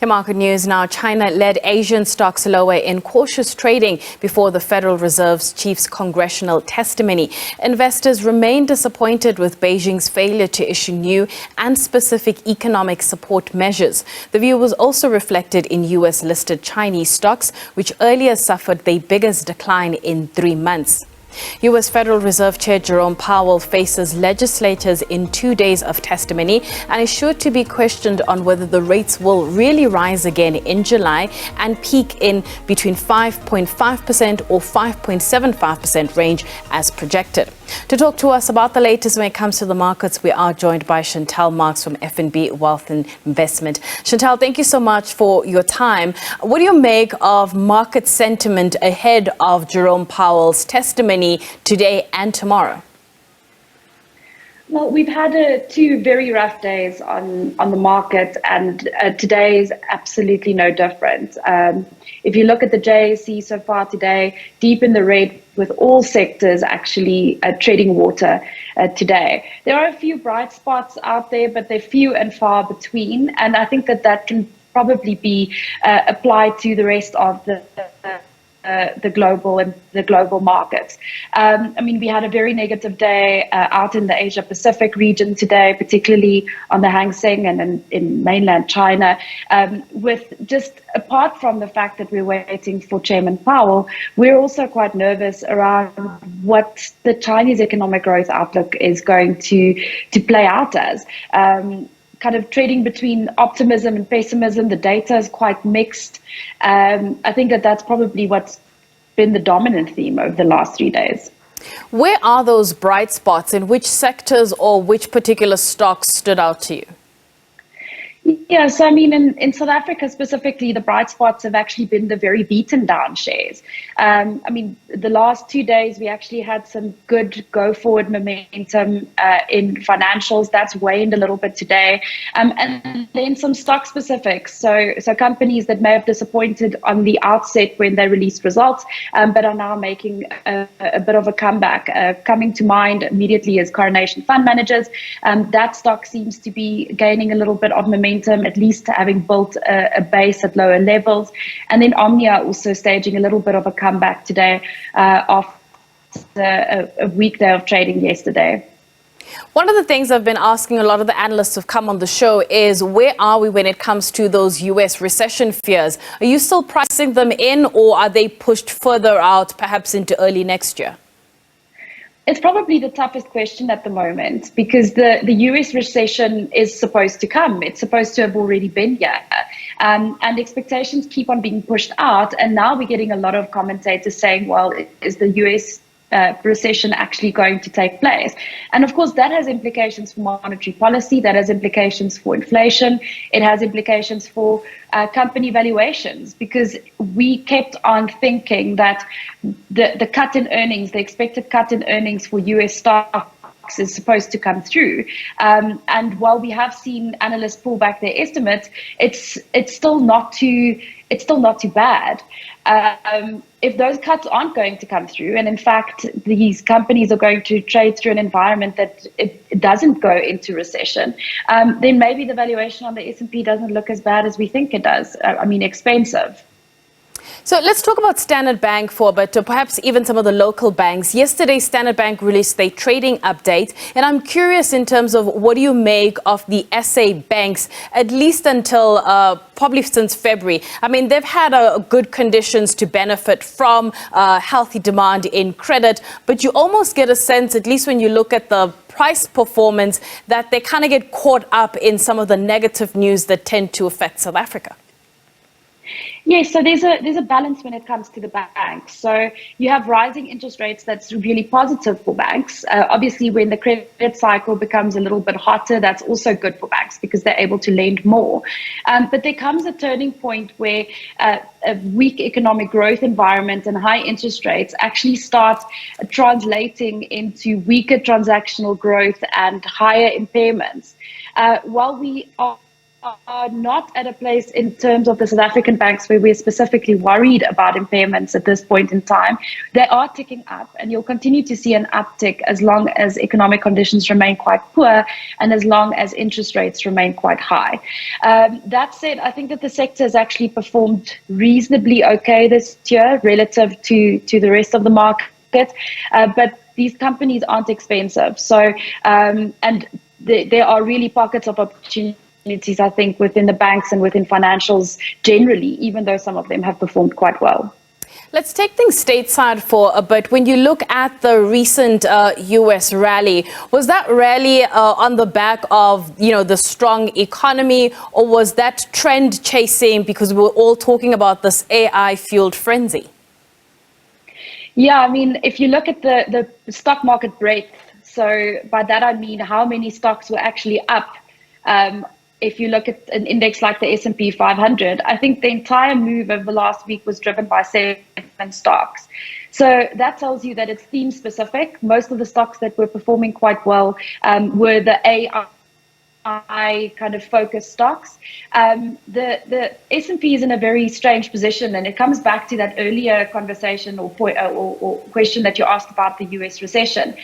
In market news now, China led Asian stocks lower in cautious trading before the Federal Reserve's chief's congressional testimony. Investors remain disappointed with Beijing's failure to issue new and specific economic support measures. The view was also reflected in US-listed Chinese stocks, which earlier suffered their biggest decline in 3 months. U.S. Federal Reserve Chair Jerome Powell faces legislators in 2 days of testimony and is sure to be questioned on whether the rates will really rise again in July and peak in between 5.5% or 5.75% range as projected. To talk to us about the latest when it comes to the markets, we are joined by Chantal Marks from F&B Wealth and Investment. Chantal, thank you so much for your time. What do you make of market sentiment ahead of Jerome Powell's testimony today and tomorrow? Well, we've had 2 very rough days on the market, and today is absolutely no different. If you look at the JSE so far today, deep in the red with all sectors actually treading water today. There are a few bright spots out there, but they're few and far between, and I think that can probably be applied to the rest of the global markets. I mean, we had a very negative day out in the Asia Pacific region today, particularly on the Hang Seng and in mainland China. With just apart from the fact that we're waiting for Chairman Powell, we're also quite nervous around what the Chinese economic growth outlook is going to play out as. Kind of trading between optimism and pessimism. The data is quite mixed. I think that's probably what's been the dominant theme over the last 3 days. Where are those bright spots? In which sectors or which particular stocks stood out to you? Yeah, so I mean, in South Africa specifically, the bright spots have actually been the very beaten down shares. I mean, the last 2 days, we actually had some good go forward momentum in financials. That's waned a little bit today. And then some stock specifics. So companies that may have disappointed on the outset when they released results, but are now making a bit of a comeback. Coming to mind immediately is Coronation Fund Managers. That stock seems to be gaining a little bit of momentum, at least having built a base at lower levels. And then Omnia also staging a little bit of a comeback today after a weekday of trading yesterday. One of the things I've been asking a lot of the analysts who've come on the show is, where are we when it comes to those US recession fears? Are you still pricing them in, or are they pushed further out, perhaps into early next year? It's probably the toughest question at the moment, because the US recession is supposed to come. It's supposed to have already been here. And expectations keep on being pushed out. And now we're getting a lot of commentators saying, well, is the US recession actually going to take place? And of course, that has implications for monetary policy. That has implications for inflation. It has implications for company valuations, because we kept on thinking that the cut in earnings, the expected cut in earnings for US stocks is supposed to come through. And while we have seen analysts pull back their estimates, it's still not too bad. If those cuts aren't going to come through, and in fact, these companies are going to trade through an environment that it doesn't go into recession, then maybe the valuation on the S&P doesn't look as bad as we think it does. I mean, expensive. So let's talk about Standard Bank for a bit, or perhaps even some of the local banks. Yesterday, Standard Bank released their trading update, and I'm curious in terms of what do you make of the SA banks, at least until probably since February. I mean, they've had good conditions to benefit from healthy demand in credit, but you almost get a sense, at least when you look at the price performance, that they kind of get caught up in some of the negative news that tend to affect South Africa. Yes, so there's a balance when it comes to the banks. So you have rising interest rates that's really positive for banks. Obviously, when the credit cycle becomes a little bit hotter, that's also good for banks because they're able to lend more. But there comes a turning point where a weak economic growth environment and high interest rates actually start translating into weaker transactional growth and higher impairments. While we are are not at a place in terms of the South African banks where we're specifically worried about impairments at this point in time. They are ticking up, and you'll continue to see an uptick as long as economic conditions remain quite poor and as long as interest rates remain quite high. That said, I think that the sector has actually performed reasonably okay this year relative to the rest of the market, but these companies aren't expensive. So, and there are really pockets of opportunity, I think, within the banks and within financials generally, even though some of them have performed quite well. Let's take things stateside for a bit. When you look at the recent U.S. rally, was that rally on the back of, the strong economy, or was that trend chasing because we were all talking about this AI-fueled frenzy? Yeah, I mean, if you look at the stock market breadth, so by that I mean how many stocks were actually up. If you look at an index like the S&P 500, I think the entire move over the last week was driven by 7 stocks. So that tells you that it's theme specific. Most of the stocks that were performing quite well were the AI kind of focused stocks. The S&P is in a very strange position, and it comes back to that earlier conversation or question that you asked about the US recession.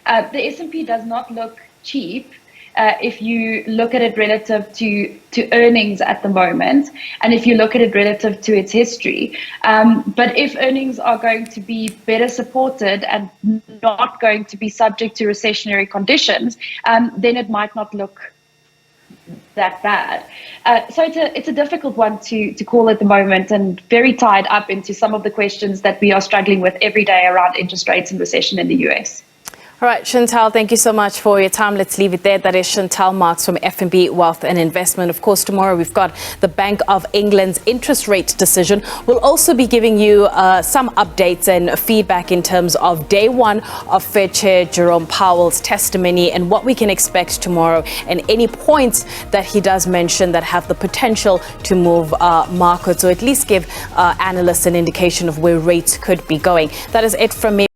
The S&P does not look cheap if you look at it relative to earnings at the moment, and if you look at it relative to its history. But if earnings are going to be better supported and not going to be subject to recessionary conditions, then it might not look that bad. So it's a difficult one to call at the moment, and very tied up into some of the questions that we are struggling with every day around interest rates and recession in the US. All right, Chantal, thank you so much for your time. Let's leave it there. That is Chantal Marks from FNB Wealth and Investment. Of course, tomorrow we've got the Bank of England's interest rate decision. We'll also be giving you some updates and feedback in terms of day one of Fed Chair Jerome Powell's testimony and what we can expect tomorrow, and any points that he does mention that have the potential to move markets, or at least give analysts an indication of where rates could be going. That is it from me.